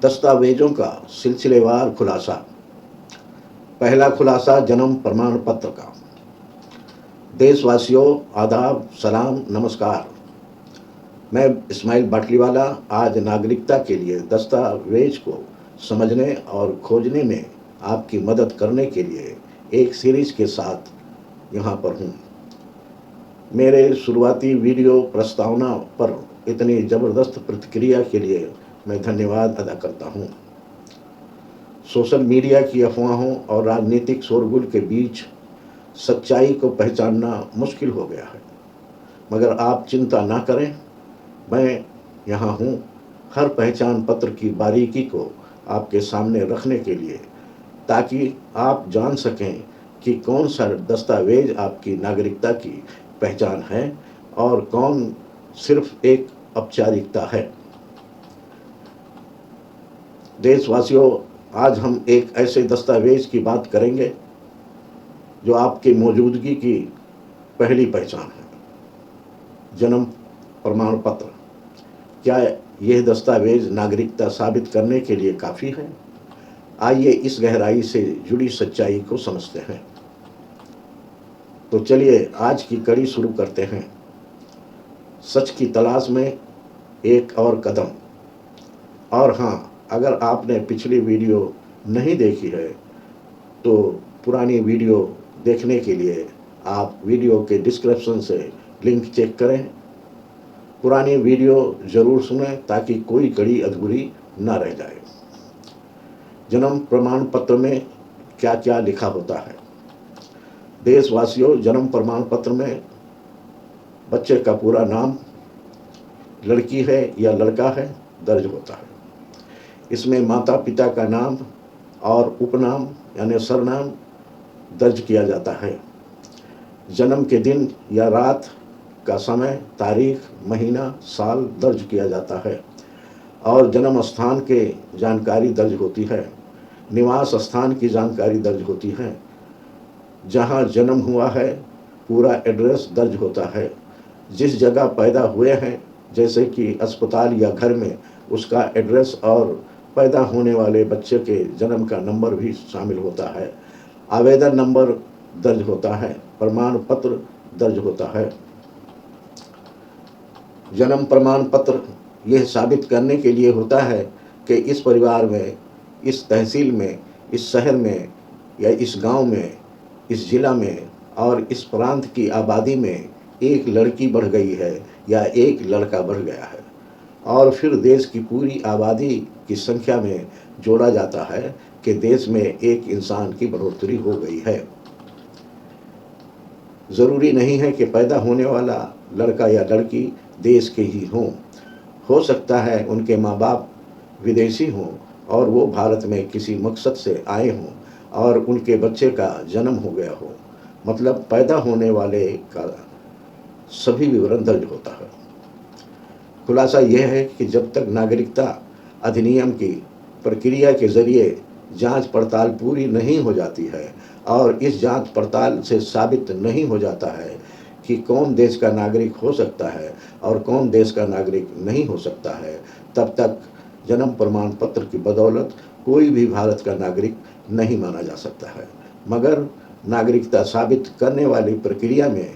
दस्तावेजों का सिलसिलेवार खुलासा। पहला खुलासा जन्म प्रमाण पत्र का। देशवासियों, आदाब, सलाम, नमस्कार। मैं इस्माइल बाटलीवाला आज नागरिकता के लिए दस्तावेज को समझने और खोजने में आपकी मदद करने के लिए एक सीरीज के साथ यहाँ पर हूँ। मेरे शुरुआती वीडियो प्रस्तावना पर इतनी ज़बरदस्त प्रतिक्रिया के लिए मैं धन्यवाद अदा करता हूँ। सोशल मीडिया की अफवाहों और राजनीतिक शोरगुल के बीच सच्चाई को पहचानना मुश्किल हो गया है, मगर आप चिंता ना करें, मैं यहाँ हूँ हर पहचान पत्र की बारीकी को आपके सामने रखने के लिए, ताकि आप जान सकें कि कौन सा दस्तावेज आपकी नागरिकता की पहचान है और कौन सिर्फ एक औपचारिकता है। देशवासियों, आज हम एक ऐसे दस्तावेज की बात करेंगे जो आपकी मौजूदगी की पहली पहचान है, जन्म प्रमाण पत्र। क्या यह दस्तावेज नागरिकता साबित करने के लिए काफ़ी है? आइए इस गहराई से जुड़ी सच्चाई को समझते हैं। तो चलिए आज की कड़ी शुरू करते हैं। सच की तलाश में एक और कदम। और हाँ, अगर आपने पिछली वीडियो नहीं देखी है तो पुरानी वीडियो देखने के लिए आप वीडियो के डिस्क्रिप्शन से लिंक चेक करें। पुरानी वीडियो ज़रूर सुनें ताकि कोई कड़ी अधूरी ना रह जाए। जन्म प्रमाण पत्र में क्या क्या लिखा होता है? देशवासियों, जन्म प्रमाण पत्र में बच्चे का पूरा नाम, लड़की है या लड़का है, दर्ज होता है। इसमें माता पिता का नाम और उपनाम यानी सरनाम दर्ज किया जाता है। जन्म के दिन या रात का समय, तारीख, महीना, साल दर्ज किया जाता है और जन्म स्थान के जानकारी दर्ज होती है। निवास स्थान की जानकारी दर्ज होती है। जहां जन्म हुआ है पूरा एड्रेस दर्ज होता है। जिस जगह पैदा हुए हैं, जैसे कि अस्पताल या घर में, उसका एड्रेस और पैदा होने वाले बच्चे के जन्म का नंबर भी शामिल होता है। आवेदन नंबर दर्ज होता है। प्रमाण पत्र दर्ज होता है। जन्म प्रमाण पत्र यह साबित करने के लिए होता है कि इस परिवार में, इस तहसील में, इस शहर में या इस गांव में, इस जिला में और इस प्रांत की आबादी में एक लड़की बढ़ गई है या एक लड़का बढ़ गया है, और फिर देश की पूरी आबादी की संख्या में जोड़ा जाता है कि देश में एक इंसान की बढ़ोतरी हो गई है। ज़रूरी नहीं है कि पैदा होने वाला लड़का या लड़की देश के ही हों। हो सकता है उनके माँ बाप विदेशी हों और वो भारत में किसी मकसद से आए हों और उनके बच्चे का जन्म हो गया हो। मतलब पैदा होने वाले का सभी विवरण दर्ज होता है। खुलासा यह है कि जब तक नागरिकता अधिनियम की प्रक्रिया के जरिए जांच पड़ताल पूरी नहीं हो जाती है और इस जांच पड़ताल से साबित नहीं हो जाता है कि कौन देश का नागरिक हो सकता है और कौन देश का नागरिक नहीं हो सकता है, तब तक जन्म प्रमाण पत्र की बदौलत कोई भी भारत का नागरिक नहीं माना जा सकता है। मगर नागरिकता साबित करने वाली प्रक्रिया में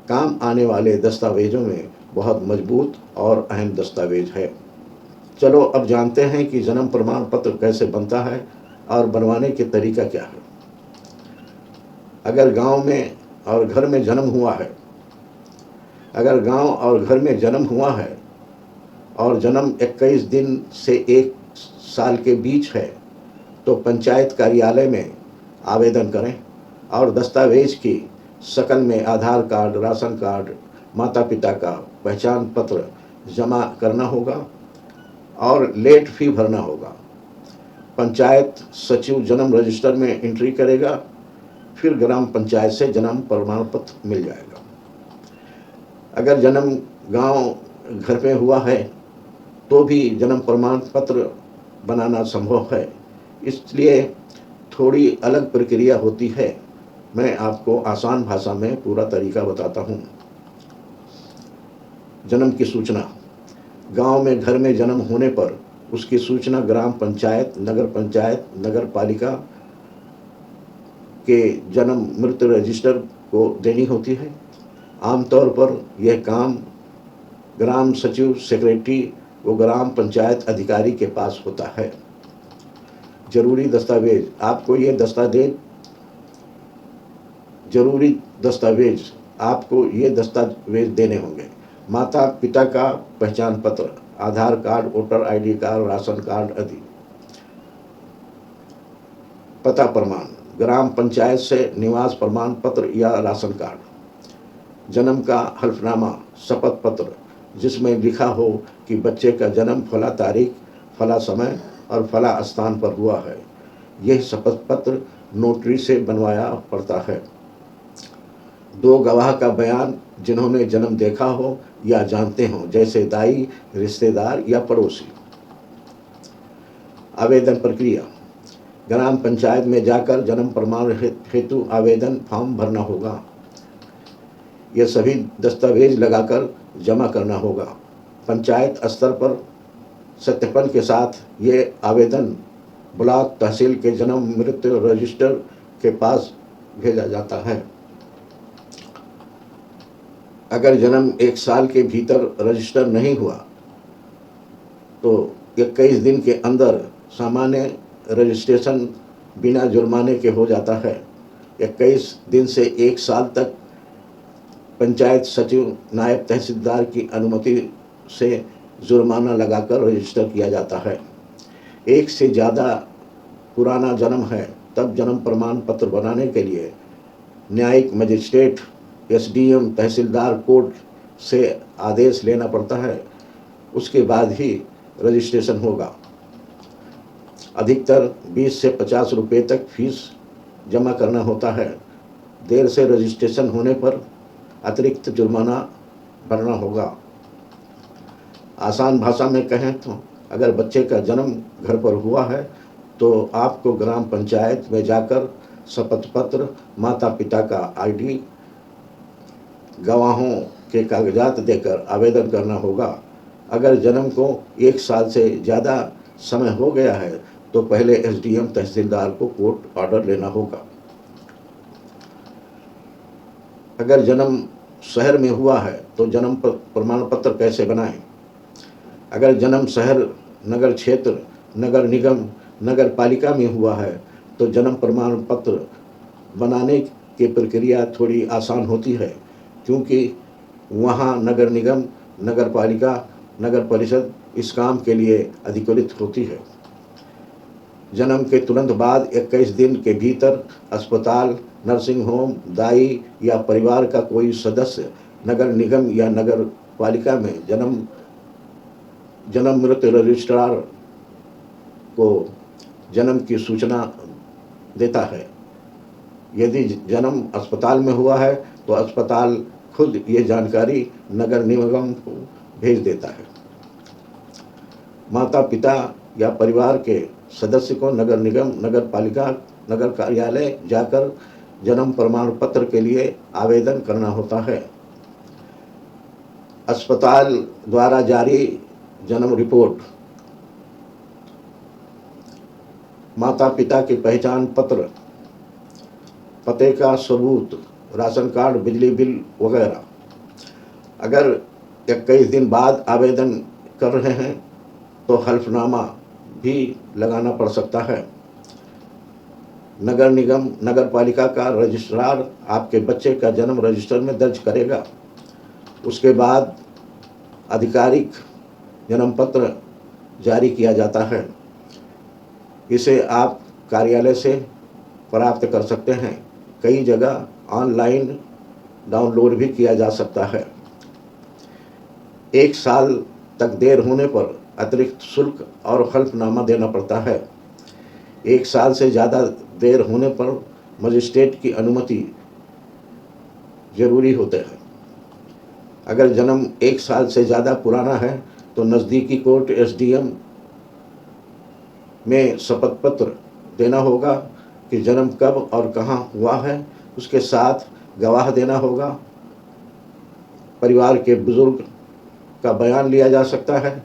काम आने वाले दस्तावेजों में बहुत मजबूत और अहम दस्तावेज है। चलो अब जानते हैं कि जन्म प्रमाण पत्र कैसे बनता है और बनवाने के तरीका क्या है। अगर गांव में और घर में जन्म हुआ है, अगर गांव और घर में जन्म हुआ है और जन्म 21 दिन से 1 साल के बीच है, तो पंचायत कार्यालय में आवेदन करें और दस्तावेज की शक्ल में आधार कार्ड, राशन कार्ड, माता पिता का पहचान पत्र जमा करना होगा और लेट फी भरना होगा। पंचायत सचिव जन्म रजिस्टर में एंट्री करेगा, फिर ग्राम पंचायत से जन्म प्रमाण पत्र मिल जाएगा। अगर जन्म गांव घर में हुआ है तो भी जन्म प्रमाण पत्र बनाना संभव है, इसलिए थोड़ी अलग प्रक्रिया होती है। मैं आपको आसान भाषा में पूरा तरीका बताता हूँ। जन्म की सूचना। गांव में घर में जन्म होने पर उसकी सूचना ग्राम पंचायत, नगर पालिका के जन्म मृत्यु रजिस्टर को देनी होती है। आमतौर पर यह काम ग्राम सचिव, सेक्रेटरी व ग्राम पंचायत अधिकारी के पास होता है। जरूरी दस्तावेज, आपको ये दस्तावेज देने होंगे। माता पिता का पहचान पत्र, Aadhaar card, voter ID card, ration card आदि। पता प्रमाण, ग्राम पंचायत से निवास प्रमाण पत्र या राशन कार्ड। जन्म का हल्फनामा, शपथ पत्र जिसमें लिखा हो कि बच्चे का जन्म फला तारीख, फला समय और फला स्थान पर हुआ है। यह शपथ पत्र नोटरी से बनवाया पड़ता है। 2 गवाह का बयान जिन्होंने जन्म देखा हो या जानते हों, जैसे दाई, रिश्तेदार या पड़ोसी। आवेदन प्रक्रिया, ग्राम पंचायत में जाकर जन्म प्रमाण हेतु आवेदन फॉर्म भरना होगा। ये सभी दस्तावेज लगाकर जमा करना होगा। पंचायत स्तर पर सत्यापन के साथ ये आवेदन ब्लॉक तहसील के जन्म मृत्यु रजिस्टर के पास भेजा जाता है। अगर जन्म 1 साल के भीतर रजिस्टर नहीं हुआ तो 21 दिन के अंदर सामान्य रजिस्ट्रेशन बिना जुर्माने के हो जाता है। 21 दिन से 1 साल तक पंचायत सचिव, नायब तहसीलदार की अनुमति से जुर्माना लगाकर रजिस्टर किया जाता है। 1 से ज़्यादा पुराना जन्म है तब जन्म प्रमाण पत्र बनाने के लिए न्यायिक मजिस्ट्रेट, एसडीएम, तहसीलदार, कोर्ट से आदेश लेना पड़ता है। उसके बाद ही रजिस्ट्रेशन होगा। अधिकतर 20 से 50 रुपये तक फीस जमा करना होता है। देर से रजिस्ट्रेशन होने पर अतिरिक्त जुर्माना भरना होगा। आसान भाषा में कहें तो अगर बच्चे का जन्म घर पर हुआ है तो आपको ग्राम पंचायत में जाकर शपथ पत्र, माता पिता का आईडी, गवाहों के कागजात देकर आवेदन करना होगा। अगर जन्म को 1 साल से ज़्यादा समय हो गया है तो पहले एसडीएम, तहसीलदार को कोर्ट ऑर्डर लेना होगा। अगर जन्म शहर में हुआ है तो जन्म प्रमाण पत्र कैसे बनाएं? अगर जन्म शहर, नगर क्षेत्र, नगर निगम, नगर पालिका में हुआ है तो जन्म प्रमाण पत्र बनाने की प्रक्रिया थोड़ी आसान होती है, क्योंकि वहाँ नगर निगम, नगर पालिका, नगर परिषद इस काम के लिए अधिकृत होती है। जन्म के तुरंत बाद 21 दिन के भीतर अस्पताल, नर्सिंग होम, दाई या परिवार का कोई सदस्य नगर निगम या नगर पालिका में जन्म मृत्यु रजिस्ट्रार को जन्म की सूचना देता है। यदि जन्म अस्पताल में हुआ है तो अस्पताल खुद ये जानकारी नगर निगम को भेज देता है। माता पिता या परिवार के सदस्य को नगर निगम, नगर पालिका, नगर कार्यालय जाकर जन्म प्रमाण पत्र के लिए आवेदन करना होता है। अस्पताल द्वारा जारी जन्म रिपोर्ट, माता पिता की पहचान पत्र, पते का सबूत, राशन कार्ड, बिजली बिल वगैरह। अगर 21 दिन बाद आवेदन कर रहे हैं तो हल्फनामा भी लगाना पड़ सकता है। नगर निगम, नगर पालिका का रजिस्ट्रार आपके बच्चे का जन्म रजिस्टर में दर्ज करेगा। उसके बाद आधिकारिक जन्म पत्र जारी किया जाता है। इसे आप कार्यालय से प्राप्त कर सकते हैं। कई जगह ऑनलाइन डाउनलोड भी किया जा सकता है। 1 साल तक देर होने पर अतिरिक्त शुल्क और हल्फनामा देना पड़ता है। 1 साल से ज़्यादा देर होने पर मजिस्ट्रेट की अनुमति जरूरी होते हैं। अगर जन्म 1 साल से ज़्यादा पुराना है तो नज़दीकी कोर्ट, एसडीएम में शपथ पत्र देना होगा कि जन्म कब और कहाँ हुआ है। उसके साथ गवाह देना होगा। परिवार के बुजुर्ग का बयान लिया जा सकता है।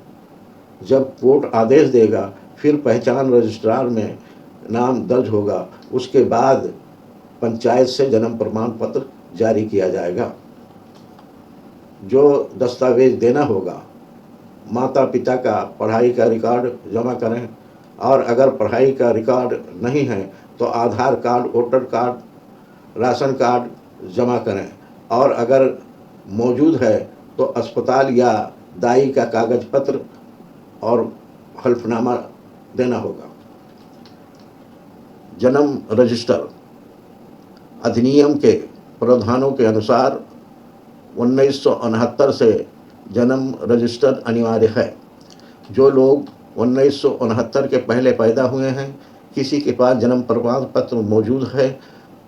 जब कोर्ट आदेश देगा फिर पहचान रजिस्ट्रार में नाम दर्ज होगा, उसके बाद पंचायत से जन्म प्रमाण पत्र जारी किया जाएगा। जो दस्तावेज देना होगा, माता पिता का पढ़ाई का रिकॉर्ड जमा करें, और अगर पढ़ाई का रिकॉर्ड नहीं है तो Aadhaar card, voter card, ration card जमा करें, और अगर मौजूद है तो अस्पताल या दाई का कागज पत्र और हल्फनामा देना होगा। जन्म रजिस्टर अधिनियम के प्रावधानों के अनुसार 1969 से जन्म रजिस्टर अनिवार्य है। जो लोग 1969 के पहले पैदा हुए हैं, किसी के पास जन्म प्रमाण पत्र मौजूद है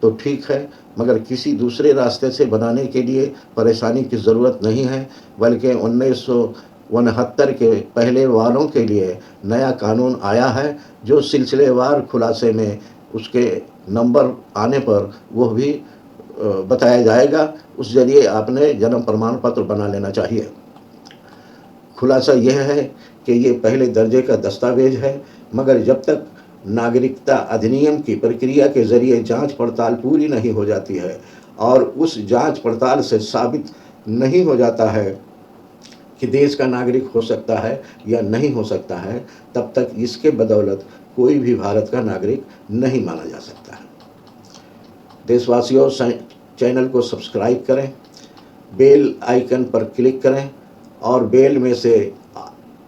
तो ठीक है, मगर किसी दूसरे रास्ते से बनाने के लिए परेशानी की ज़रूरत नहीं है, बल्कि 1969 के पहले वालों के लिए नया कानून आया है, जो सिलसिलेवार खुलासे में उसके नंबर आने पर वो भी बताया जाएगा। उस जरिए आपने जन्म प्रमाण पत्र बना लेना चाहिए। खुलासा यह है कि ये पहले दर्जे का दस्तावेज है, मगर जब तक नागरिकता अधिनियम की प्रक्रिया के जरिए जांच पड़ताल पूरी नहीं हो जाती है और उस जांच पड़ताल से साबित नहीं हो जाता है कि देश का नागरिक हो सकता है या नहीं हो सकता है, तब तक इसके बदौलत कोई भी भारत का नागरिक नहीं माना जा सकता है। देशवासियों, चैनल को सब्सक्राइब करें, बेल आइकन पर क्लिक करें और बेल में से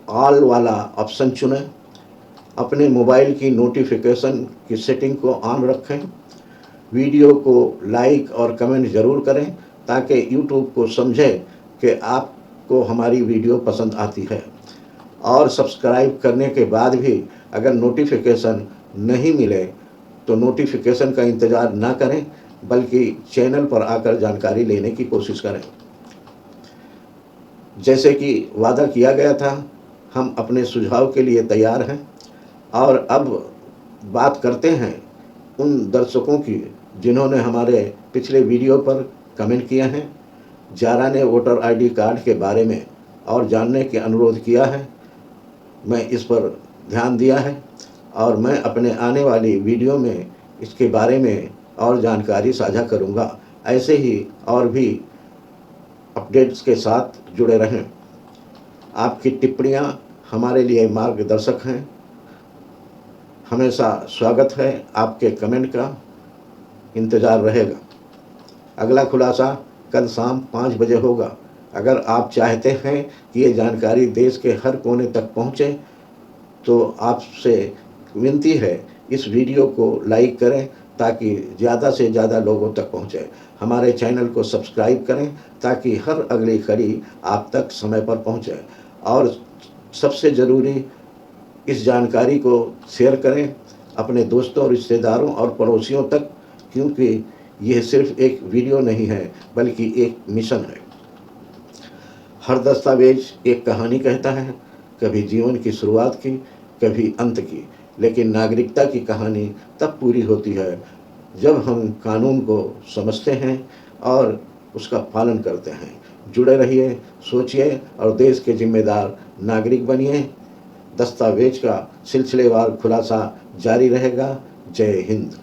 ऑल वाला ऑप्शन चुनें। अपने मोबाइल की नोटिफिकेशन की सेटिंग को ऑन रखें। वीडियो को लाइक और कमेंट ज़रूर करें ताकि यूट्यूब को समझे कि आपको हमारी वीडियो पसंद आती है। और सब्सक्राइब करने के बाद भी अगर नोटिफिकेशन नहीं मिले तो नोटिफिकेशन का इंतज़ार ना करें, बल्कि चैनल पर आकर जानकारी लेने की कोशिश करें। जैसे कि वादा किया गया था, हम अपने सुझाव के लिए तैयार हैं। और अब बात करते हैं उन दर्शकों की जिन्होंने हमारे पिछले वीडियो पर कमेंट किए हैं। जारा ने वोटर आईडी कार्ड के बारे में और जानने के अनुरोध किया है। मैं इस पर ध्यान दिया है और मैं अपने आने वाली वीडियो में इसके बारे में और जानकारी साझा करूंगा। ऐसे ही और भी अपडेट्स के साथ जुड़े रहें। आपकी टिप्पणियां हमारे लिए मार्गदर्शक हैं। हमेशा स्वागत है, आपके कमेंट का इंतज़ार रहेगा। अगला खुलासा कल शाम 5 बजे होगा। अगर आप चाहते हैं कि ये जानकारी देश के हर कोने तक पहुँचे तो आपसे विनती है, इस वीडियो को लाइक करें ताकि ज़्यादा से ज़्यादा लोगों तक पहुँचे। हमारे चैनल को सब्सक्राइब करें ताकि हर अगली कड़ी आप तक समय पर पहुँचे। और सबसे ज़रूरी, इस जानकारी को शेयर करें अपने दोस्तों, रिश्तेदारों और पड़ोसियों तक, क्योंकि यह सिर्फ एक वीडियो नहीं है बल्कि एक मिशन है। हर दस्तावेज एक कहानी कहता है, कभी जीवन की शुरुआत की, कभी अंत की, लेकिन नागरिकता की कहानी तब पूरी होती है जब हम कानून को समझते हैं और उसका पालन करते हैं। जुड़े रहिए, सोचिए और देश के जिम्मेदार नागरिक बनिए। दस्तावेज का सिलसिलेवार खुलासा जारी रहेगा। जय हिंद।